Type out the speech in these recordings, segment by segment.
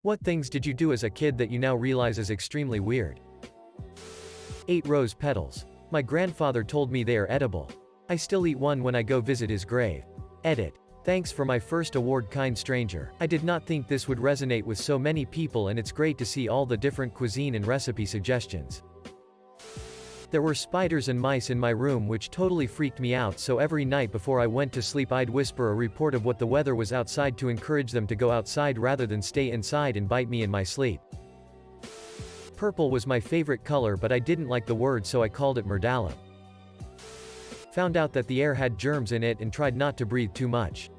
What things did you do as a kid that you now realize is extremely weird? 8 rose petals. My grandfather told me they are edible. I still eat one when I go visit his grave. Edit. Thanks for my first award, kind stranger. I did not think this would resonate with so many people, and it's great to see all the different cuisine and recipe suggestions. There were spiders and mice in my room, which totally freaked me out, so every night before I went to sleep I'd whisper a report of what the weather was outside to encourage them to go outside rather than stay inside and bite me in my sleep. Purple was my favorite color, but I didn't like the word, so I called it Murdala. Found out that the air had germs in it and tried not to breathe too much.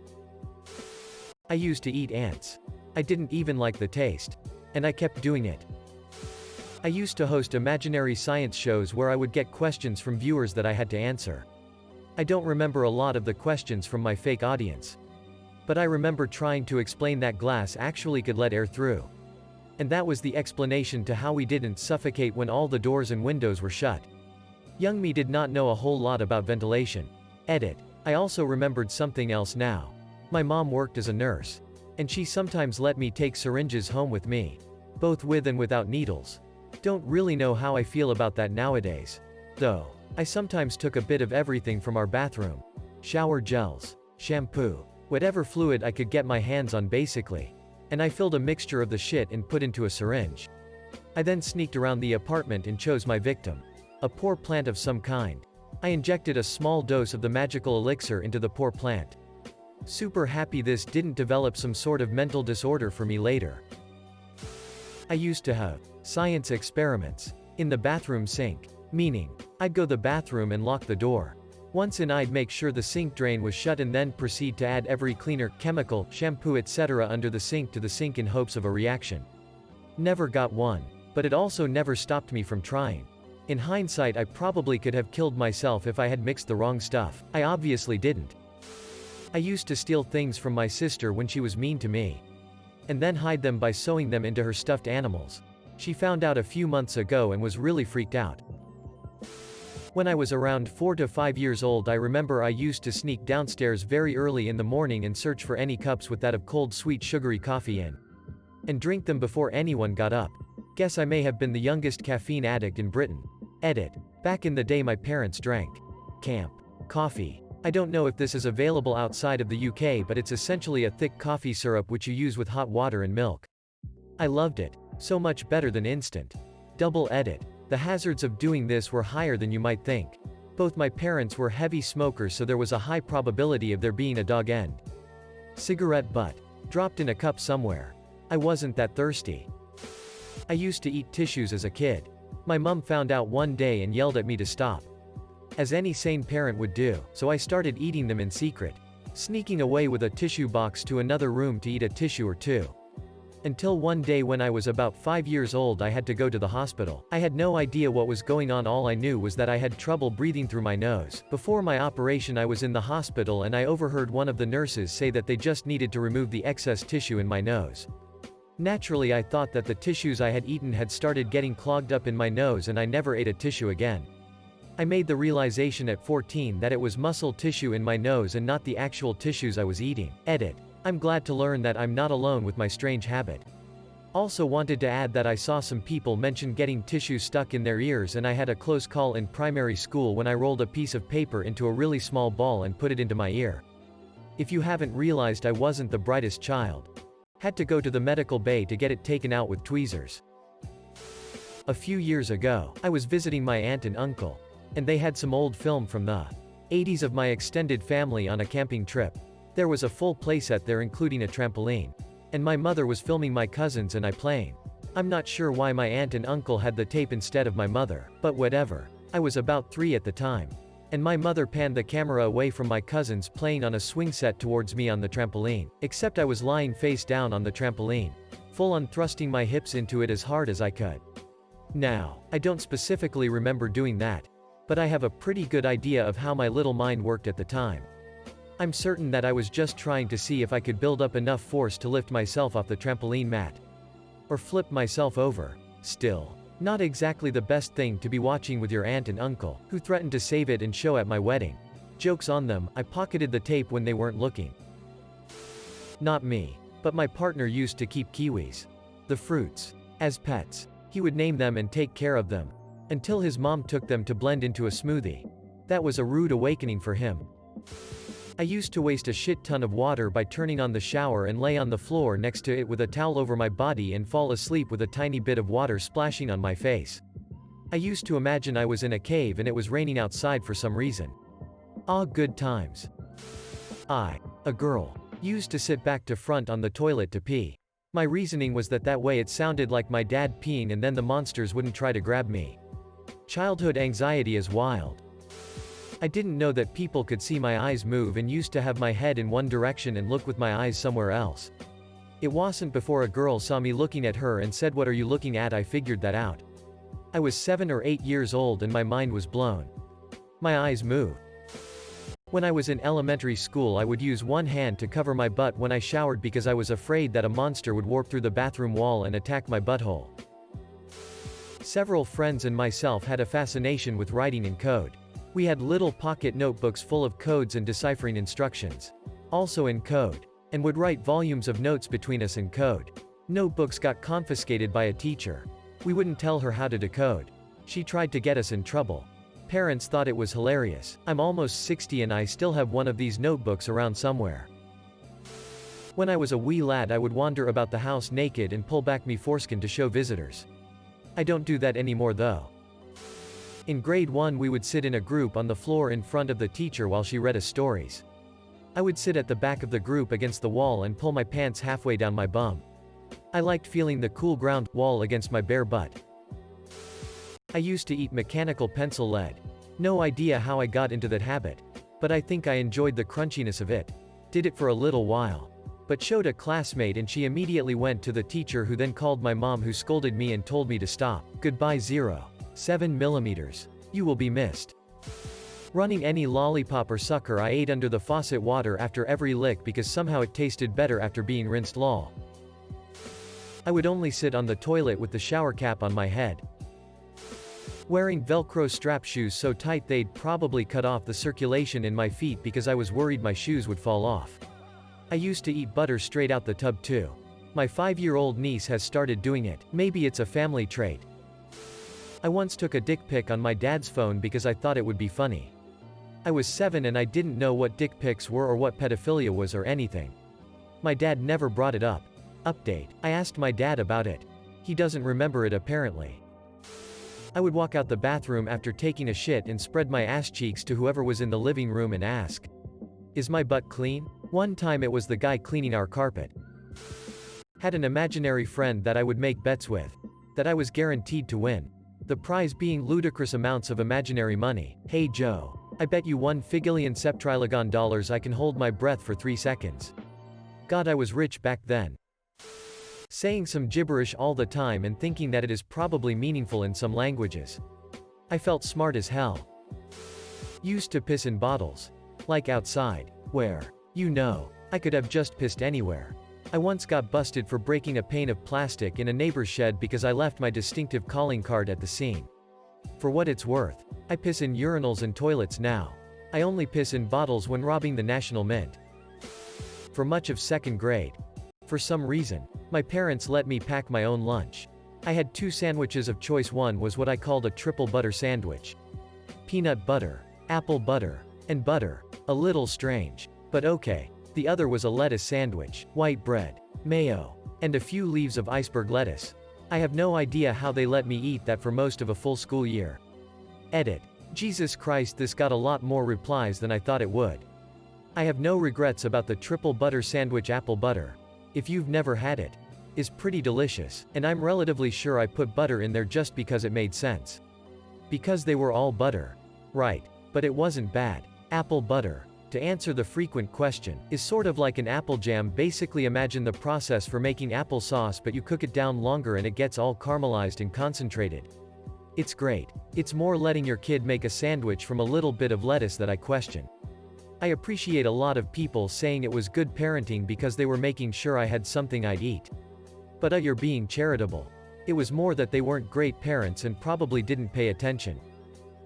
I used to eat ants. I didn't even like the taste. And I kept doing it. I used to host imaginary science shows where I would get questions from viewers that I had to answer. I don't remember a lot of the questions from my fake audience. But I remember trying to explain that glass actually could let air through. And that was the explanation to how we didn't suffocate when all the doors and windows were shut. Young me did not know a whole lot about ventilation. Edit. I also remembered something else now. My mom worked as a nurse. And she sometimes let me take syringes home with me. Both with and without needles. Don't really know how I feel about that nowadays. Though, I sometimes took a bit of everything from our bathroom. Shower gels, shampoo, whatever fluid I could get my hands on basically. And I filled a mixture of the shit and put into a syringe. I then sneaked around the apartment and chose my victim. A poor plant of some kind. I injected a small dose of the magical elixir into the poor plant. Super happy this didn't develop some sort of mental disorder for me later. I used to have science experiments in the bathroom sink. Meaning, I'd go to the bathroom and lock the door. Once in, I'd make sure the sink drain was shut and then proceed to add every cleaner, chemical, shampoo, etc. under the sink to the sink in hopes of a reaction. Never got one. But it also never stopped me from trying. In hindsight, I probably could have killed myself if I had mixed the wrong stuff. I obviously didn't. I used to steal things from my sister when she was mean to me. And then hide them by sewing them into her stuffed animals. She found out a few months ago and was really freaked out. When I was around 4 to 5 years old, I remember I used to sneak downstairs very early in the morning and search for any cups with that of cold sweet sugary coffee in. And drink them before anyone got up. Guess I may have been the youngest caffeine addict in Britain. Edit. Back in the day my parents drank camp coffee. I don't know if this is available outside of the UK, but it's essentially a thick coffee syrup which you use with hot water and milk. I loved it. So much better than instant. Double edit. The hazards of doing this were higher than you might think. Both my parents were heavy smokers, so there was a high probability of there being a dog end. Cigarette butt. Dropped in a cup somewhere. I wasn't that thirsty. I used to eat tissues as a kid. My mum found out one day and yelled at me to stop. As any sane parent would do, so I started eating them in secret. Sneaking away with a tissue box to another room to eat a tissue or two. Until one day when I was about 5 years old I had to go to the hospital. I had no idea what was going on, all I knew was that I had trouble breathing through my nose. Before my operation I was in the hospital and I overheard one of the nurses say that they just needed to remove the excess tissue in my nose. Naturally I thought that the tissues I had eaten had started getting clogged up in my nose and I never ate a tissue again. I made the realization at 14 that it was muscle tissue in my nose and not the actual tissues I was eating. Edit. I'm glad to learn that I'm not alone with my strange habit. Also wanted to add that I saw some people mention getting tissue stuck in their ears, and I had a close call in primary school when I rolled a piece of paper into a really small ball and put it into my ear. If you haven't realized, I wasn't the brightest child. Had to go to the medical bay to get it taken out with tweezers. A few years ago, I was visiting my aunt and uncle. And they had some old film from the 80s of my extended family on a camping trip. There was a full playset there including a trampoline. And my mother was filming my cousins and I playing. I'm not sure why my aunt and uncle had the tape instead of my mother, but whatever. I was about 3 at the time. And my mother panned the camera away from my cousins playing on a swing set towards me on the trampoline. Except I was lying face down on the trampoline. Full on thrusting my hips into it as hard as I could. Now, I don't specifically remember doing that. But I have a pretty good idea of how my little mind worked at the time. I'm certain that I was just trying to see if I could build up enough force to lift myself off the trampoline mat. Or flip myself over. Still, not exactly the best thing to be watching with your aunt and uncle, who threatened to save it and show at my wedding. Joke's on them, I pocketed the tape when they weren't looking. Not me. But my partner used to keep kiwis. the fruits. As pets. He would name them and take care of them. Until his mom took them to blend into a smoothie. That was a rude awakening for him. I used to waste a shit ton of water by turning on the shower and lay on the floor next to it with a towel over my body and fall asleep with a tiny bit of water splashing on my face. I used to imagine I was in a cave and it was raining outside for some reason. Ah, good times. A girl, used to sit back to front on the toilet to pee. My reasoning was that way it sounded like my dad peeing and then the monsters wouldn't try to grab me. Childhood anxiety is wild. I didn't know that people could see my eyes move and used to have my head in one direction and look with my eyes somewhere else. It wasn't before a girl saw me looking at her and said, "What are you looking at?" I figured that out. I was 7 or 8 years old and my mind was blown. My eyes moved. When I was in elementary school, I would use one hand to cover my butt when I showered because I was afraid that a monster would warp through the bathroom wall and attack my butthole. Several friends and myself had a fascination with writing in code. We had little pocket notebooks full of codes and deciphering instructions. Also in code. And would write volumes of notes between us in code. Notebooks got confiscated by a teacher. We wouldn't tell her how to decode. She tried to get us in trouble. Parents thought it was hilarious. I'm almost 60 and I still have one of these notebooks around somewhere. When I was a wee lad, I would wander about the house naked and pull back me foreskin to show visitors. I don't do that anymore though. In grade 1 we would sit in a group on the floor in front of the teacher while she read us stories. I would sit at the back of the group against the wall and pull my pants halfway down my bum. I liked feeling the cool ground wall against my bare butt. I used to eat mechanical pencil lead. No idea how I got into that habit. But I think I enjoyed the crunchiness of it. Did it for a little while. But showed a classmate and she immediately went to the teacher, who then called my mom, who scolded me and told me to stop. Goodbye 0.7 millimeters. You will be missed. Running any lollipop or sucker I ate under the faucet water after every lick because somehow it tasted better after being rinsed. Lol. I would only sit on the toilet with the shower cap on my head. Wearing Velcro strap shoes so tight they'd probably cut off the circulation in my feet because I was worried my shoes would fall off. I used to eat butter straight out the tub too. My 5-year-old niece has started doing it. Maybe it's a family trait. I once took a dick pic on my dad's phone because I thought it would be funny. I was 7 and I didn't know what dick pics were or what pedophilia was or anything. My dad never brought it up. Update. I asked my dad about it. He doesn't remember it apparently. I would walk out the bathroom after taking a shit and spread my ass cheeks to whoever was in the living room and ask, "Is my butt clean?" One time it was the guy cleaning our carpet. Had an imaginary friend that I would make bets with. That I was guaranteed to win. The prize being ludicrous amounts of imaginary money. "Hey Joe, I bet you $1 I can hold my breath for 3 seconds. God, I was rich back then. Saying some gibberish all the time and thinking that it is probably meaningful in some languages. I felt smart as hell. Used to piss in bottles. Like outside. Where? You know. I could have just pissed anywhere. I once got busted for breaking a pane of plastic in a neighbor's shed because I left my distinctive calling card at the scene. For what it's worth, I piss in urinals and toilets now. I only piss in bottles when robbing the National Mint. For much of 2nd grade. For some reason, my parents let me pack my own lunch. I had 2 sandwiches of choice. One was what I called a triple butter sandwich. Peanut butter, apple butter, and butter. A little strange. But okay. The other was a lettuce sandwich, white bread, mayo, and a few leaves of iceberg lettuce. I have no idea how they let me eat that for most of a full school year. Edit. Jesus Christ, this got a lot more replies than I thought it would. I have no regrets about the triple butter sandwich. Apple butter, if you've never had it, is pretty delicious, and I'm relatively sure I put butter in there just because it made sense. Because they were all butter. Right. But it wasn't bad. Apple butter, to answer the frequent question, is sort of like an apple jam. Basically imagine the process for making applesauce, but you cook it down longer and it gets all caramelized and concentrated. It's great. It's more letting your kid make a sandwich from a little bit of lettuce that I question. I appreciate a lot of people saying it was good parenting because they were making sure I had something I'd eat. But you're being charitable. It was more that they weren't great parents and probably didn't pay attention.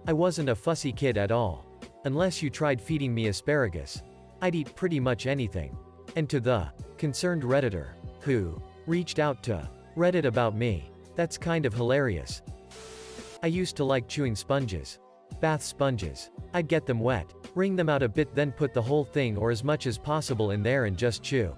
I wasn't a fussy kid at all. Unless you tried feeding me asparagus. I'd eat pretty much anything. And to the concerned Redditor, who reached out to Reddit about me. That's kind of hilarious. I used to like chewing sponges. Bath sponges. I'd get them wet, wring them out a bit, then put the whole thing or as much as possible in there and just chew.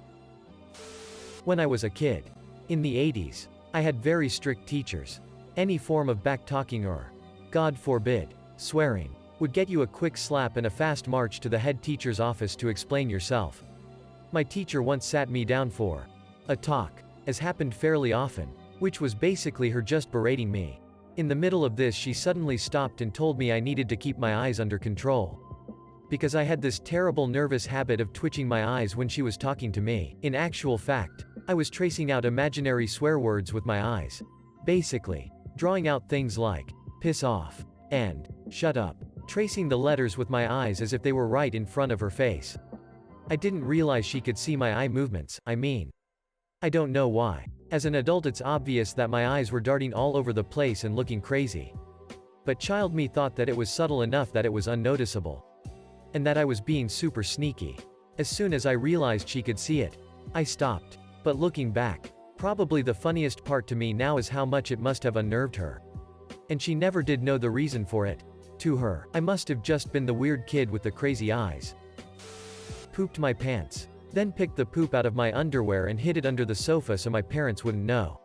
When I was a kid, in the 80s, I had very strict teachers. Any form of back-talking or, God forbid, swearing, would get you a quick slap and a fast march to the head teacher's office to explain yourself. My teacher once sat me down for a talk, as happened fairly often, which was basically her just berating me. In the middle of this, she suddenly stopped and told me I needed to keep my eyes under control. Because I had this terrible nervous habit of twitching my eyes when she was talking to me. In actual fact, I was tracing out imaginary swear words with my eyes. Basically, drawing out things like, piss off, and, shut up, tracing the letters with my eyes as if they were right in front of her face. I didn't realize she could see my eye movements, I don't know why. As an adult, it's obvious that my eyes were darting all over the place and looking crazy. But child me thought that it was subtle enough that it was unnoticeable. And that I was being super sneaky. As soon as I realized she could see it, I stopped. But looking back, probably the funniest part to me now is how much it must have unnerved her. And she never did know the reason for it. To her, I must have just been the weird kid with the crazy eyes. Pooped my pants. Then picked the poop out of my underwear and hid it under the sofa so my parents wouldn't know.